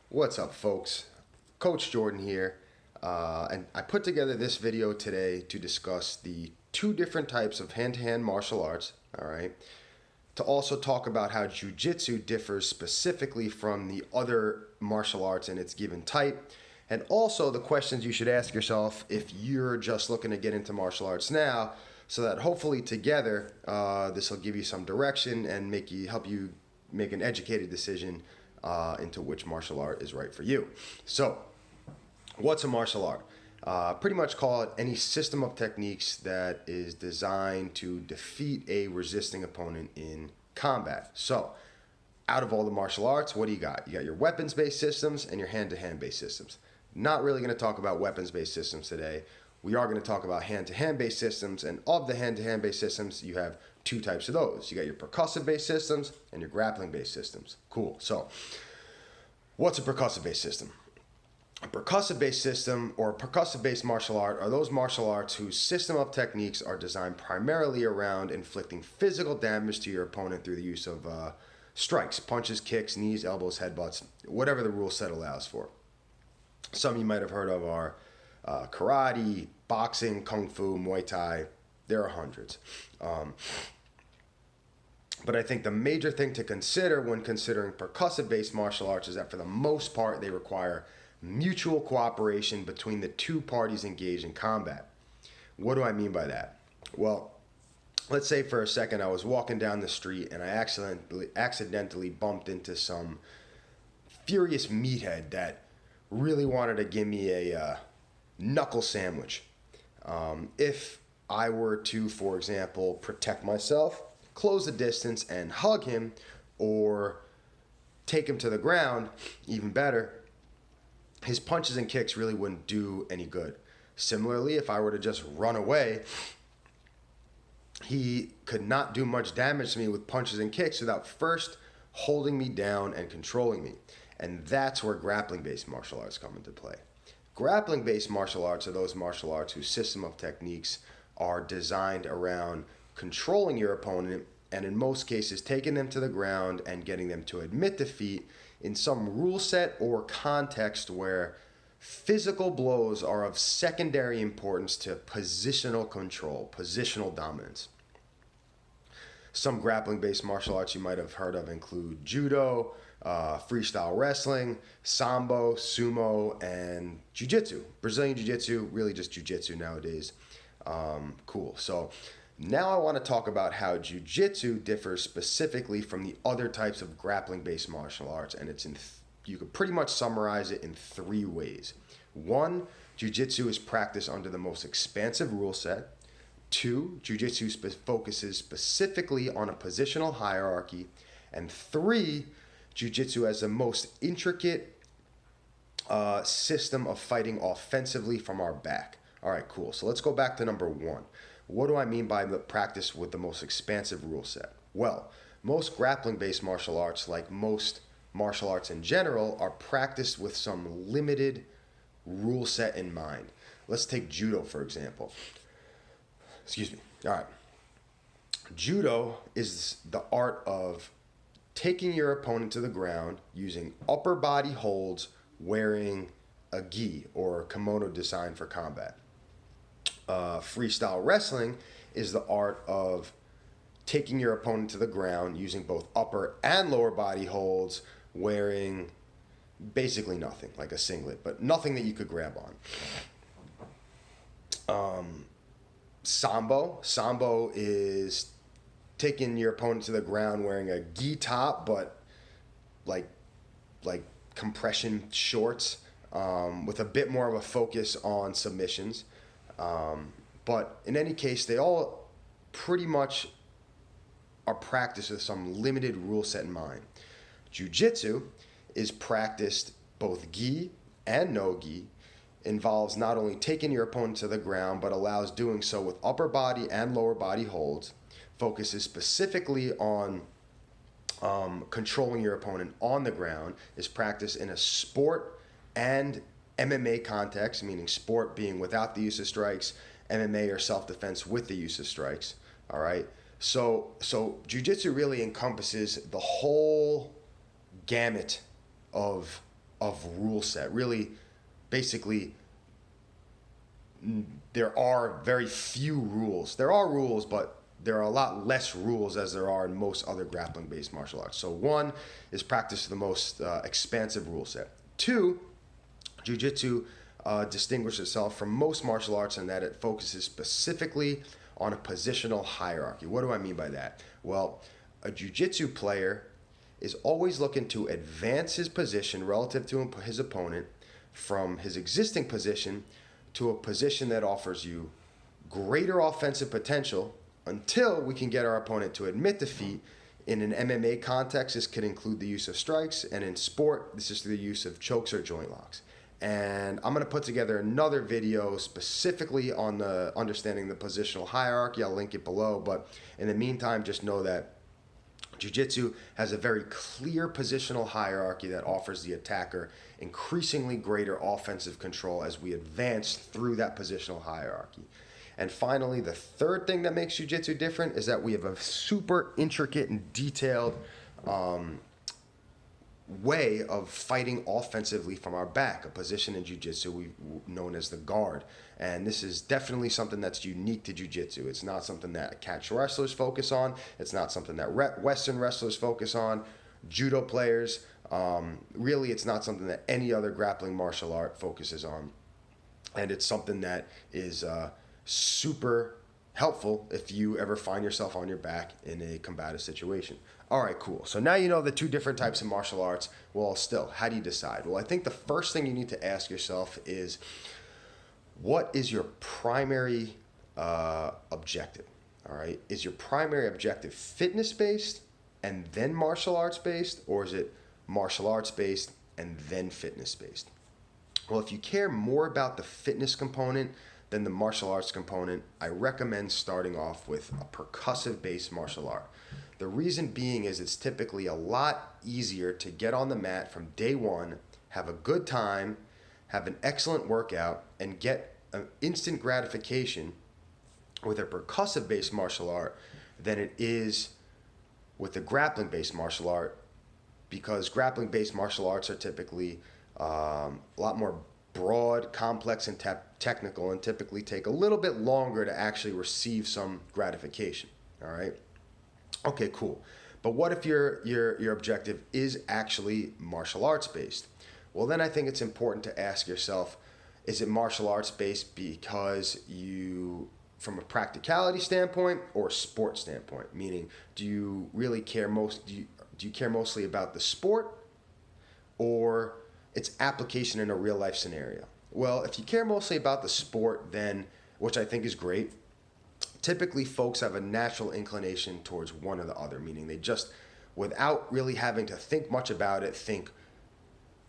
What's up, folks? Coach Jordan here, and I put together this video today to discuss the two different types of hand-to-hand martial arts, all right? To also talk about how Jiu Jitsu differs specifically from the other martial arts in its given type, and also the questions you should ask yourself if you're just looking to get into martial arts now, so that hopefully together this will give you some direction and help you make an educated decision into which martial art is right for you. So, what's a martial art? Pretty much call it any system of techniques that is designed to defeat a resisting opponent in combat. So, out of all the martial arts, what do you got? You got your weapons-based systems and your hand-to-hand based systems. Not really going to talk about weapons-based systems today. We are going to talk about hand-to-hand based systems, and of the hand-to-hand based systems, you have two types of those. You got your percussive based systems and your grappling based systems. Cool. So, what's a percussive based system? A percussive based system or a percussive based martial art are those martial arts whose system of techniques are designed primarily around inflicting physical damage to your opponent through the use of strikes, punches, kicks, knees, elbows, headbutts, whatever the rule set allows for. Some you might have heard of are karate, boxing, kung fu, Muay Thai. There are hundreds. But I think the major thing to consider when considering percussive-based martial arts is that for the most part, they require mutual cooperation between the two parties engaged in combat. What do I mean by that? Well, let's say for a second I was walking down the street and I accidentally bumped into some furious meathead that really wanted to give me a knuckle sandwich. If I were to, for example, protect myself, close the distance and hug him, or take him to the ground, even better, his punches and kicks really wouldn't do any good. Similarly, if I were to just run away, he could not do much damage to me with punches and kicks without first holding me down and controlling me. And that's where grappling-based martial arts come into play. Grappling-based martial arts are those martial arts whose system of techniques are designed around controlling your opponent and in most cases taking them to the ground and getting them to admit defeat in some rule set or context where physical blows are of secondary importance to positional control, positional dominance. Some grappling-based martial arts you might have heard of include judo, freestyle wrestling, sambo, sumo, and Jiu Jitsu. Brazilian Jiu Jitsu, really just Jiu Jitsu nowadays. Cool. So now I want to talk about how Jiu Jitsu differs specifically from the other types of grappling-based martial arts, and you could pretty much summarize it in three ways. One, Jiu Jitsu is practiced under the most expansive rule set. Two, Jiu Jitsu focuses specifically on a positional hierarchy. And three, Jiu Jitsu has the most intricate system of fighting offensively from our back. All right, cool. So let's go back to number one. What do I mean by the practice with the most expansive rule set? Well, most grappling-based martial arts, like most martial arts in general, are practiced with some limited rule set in mind. Let's take judo, for example. Excuse me. All right. Judo is the art of taking your opponent to the ground using upper body holds wearing a gi or kimono designed for combat. Freestyle wrestling is the art of taking your opponent to the ground using both upper and lower body holds wearing basically nothing, like a singlet, but nothing that you could grab on. Sambo is taking your opponent to the ground wearing a gi top, but like compression shorts, with a bit more of a focus on submissions. But in any case, they all pretty much are practiced with some limited rule set in mind. Jiu-Jitsu is practiced both gi and no gi, involves not only taking your opponent to the ground, but allows doing so with upper body and lower body holds, focuses specifically on controlling your opponent on the ground, is practiced in a sport and MMA context, meaning sport being without the use of strikes, MMA or self-defense with the use of strikes. All right. So jiu-jitsu really encompasses the whole gamut of of rule set. Really, basically, there are very few rules. There are rules, but there are a lot less rules as there are in most other grappling-based martial arts. So one is practice the most expansive rule set. Two, Jiu Jitsu distinguishes itself from most martial arts in that it focuses specifically on a positional hierarchy. What do I mean by that? Well, a Jiu Jitsu player is always looking to advance his position relative to his opponent from his existing position to a position that offers you greater offensive potential until we can get our opponent to admit defeat. In an MMA context, this could include the use of strikes, and in sport, this is the use of chokes or joint locks. And I'm going to put together another video specifically on the understanding the positional hierarchy. I'll link it below, but in the meantime, just know that Jiu-Jitsu has a very clear positional hierarchy that offers the attacker increasingly greater offensive control as we advance through that positional hierarchy. And finally, the third thing that makes Jiu-Jitsu different is that we have a super intricate and detailed way of fighting offensively from our back, a position in Jiu-Jitsu we've known as the guard. And this is definitely something that's unique to Jiu-Jitsu. It's not something that catch wrestlers focus on. It's not something that Western wrestlers focus on. Judo players, really it's not something that any other grappling martial art focuses on. And it's something that is super helpful if you ever find yourself on your back in a combative situation. All right, cool. So now you know the two different types of martial arts. Well, still, how do you decide? Well, I think the first thing you need to ask yourself is, what is your primary objective? All right, is your primary objective fitness-based and then martial arts-based, or is it martial arts-based and then fitness-based? Well, if you care more about the fitness component than the martial arts component, I recommend starting off with a percussive-based martial art. The reason being is it's typically a lot easier to get on the mat from day one, have a good time, have an excellent workout, and get an instant gratification with a percussive-based martial art than it is with a grappling-based martial art, because grappling-based martial arts are typically a lot more broad, complex, and technical, and typically take a little bit longer to actually receive some gratification. All right. Okay, cool. But what if your objective is actually martial arts based? Well, then I think it's important to ask yourself, is it martial arts based because you, from a practicality standpoint or sport standpoint? Meaning, do you really care do you care mostly about the sport or its application in a real life scenario? Well, if you care mostly about the sport, then, which I think is great, typically folks have a natural inclination towards one or the other, meaning they just, without really having to think much about it, think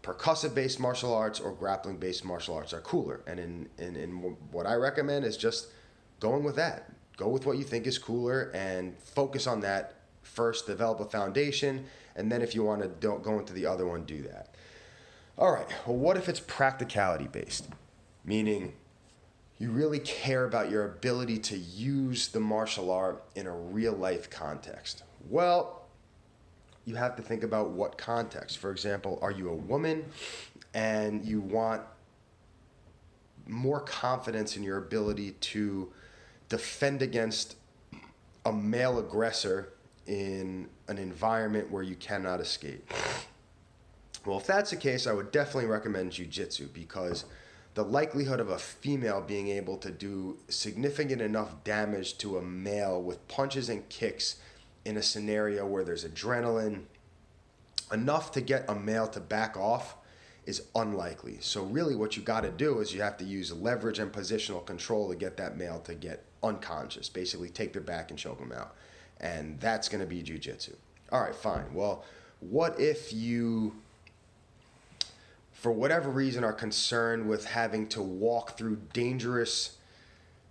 percussive-based martial arts or grappling-based martial arts are cooler. And in what I recommend is just going with that. Go with what you think is cooler and focus on that first, develop a foundation, and then if you want to go into the other one, do that. All right, well, what if it's practicality-based? Meaning you really care about your ability to use the martial art in a real-life context. Well, you have to think about what context. For example, are you a woman and you want more confidence in your ability to defend against a male aggressor in an environment where you cannot escape? Well, if that's the case, I would definitely recommend Jiu-Jitsu, because the likelihood of a female being able to do significant enough damage to a male with punches and kicks in a scenario where there's adrenaline, enough to get a male to back off, is unlikely. So really what you got to do is you have to use leverage and positional control to get that male to get unconscious, basically take their back and choke them out. And that's going to be Jiu-Jitsu. All right, fine. Well, what if you, for whatever reason, are concerned with having to walk through dangerous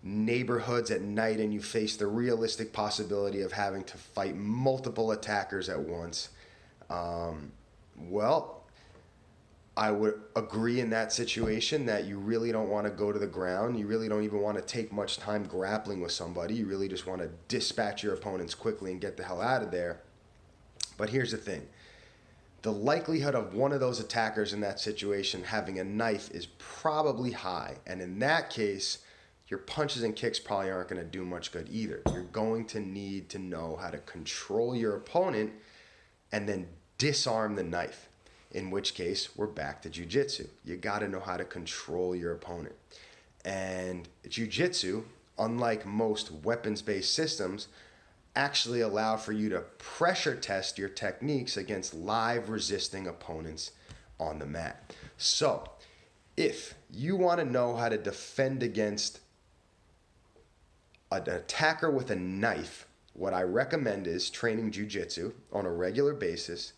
neighborhoods at night and you face the realistic possibility of having to fight multiple attackers at once? Well, I would agree in that situation that you really don't want to go to the ground. You really don't even want to take much time grappling with somebody. You really just want to dispatch your opponents quickly and get the hell out of there. But here's the thing. the likelihood of one of those attackers in that situation having a knife is probably high. And in that case, your punches and kicks probably aren't going to do much good either. You're going to need to know how to control your opponent and then disarm the knife, in which case we're back to jiu-jitsu. You got to know how to control your opponent. And jiu-jitsu, unlike most weapons-based systems, actually allow for you to pressure test your techniques against live resisting opponents on the mat. So if you want to know how to defend against an attacker with a knife, what I recommend is training jiu-jitsu on a regular basis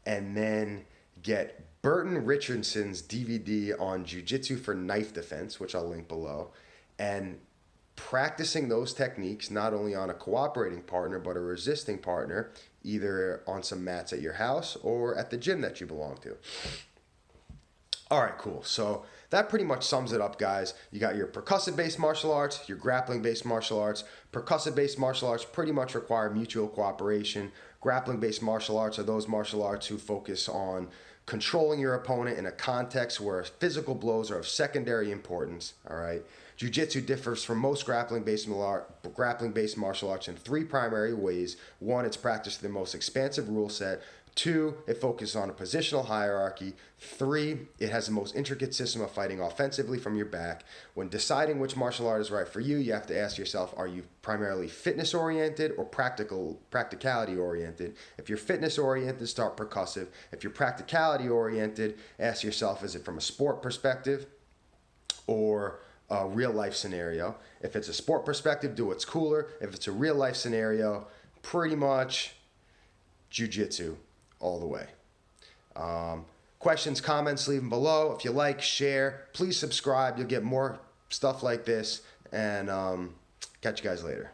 and then get Burton Richardson's DVD on Jiu-Jitsu for Knife Defense, which I'll link below, and practicing those techniques not only on a cooperating partner but a resisting partner, either on some mats at your house or at the gym that you belong to. All right, cool. So that pretty much sums it up, guys. You got your percussive-based martial arts, your grappling-based martial arts. Percussive-based martial arts pretty much require mutual cooperation. Grappling-based martial arts are those martial arts who focus on controlling your opponent in a context where physical blows are of secondary importance, all right? Jiu-Jitsu differs from most grappling-based martial arts in three primary ways. One, it's practiced the most expansive rule set. Two, it focuses on a positional hierarchy. Three, it has the most intricate system of fighting offensively from your back. When deciding which martial art is right for you, you have to ask yourself, are you primarily fitness-oriented or practicality-oriented? If you're fitness-oriented, start percussive. If you're practicality-oriented, ask yourself, is it from a sport perspective or a real-life scenario? If it's a sport perspective, do what's cooler. If it's a real-life scenario, pretty much jiu-jitsu all the way. Questions, comments, leave them below. If you like, share. Please subscribe. You'll get more stuff like this. And catch you guys later.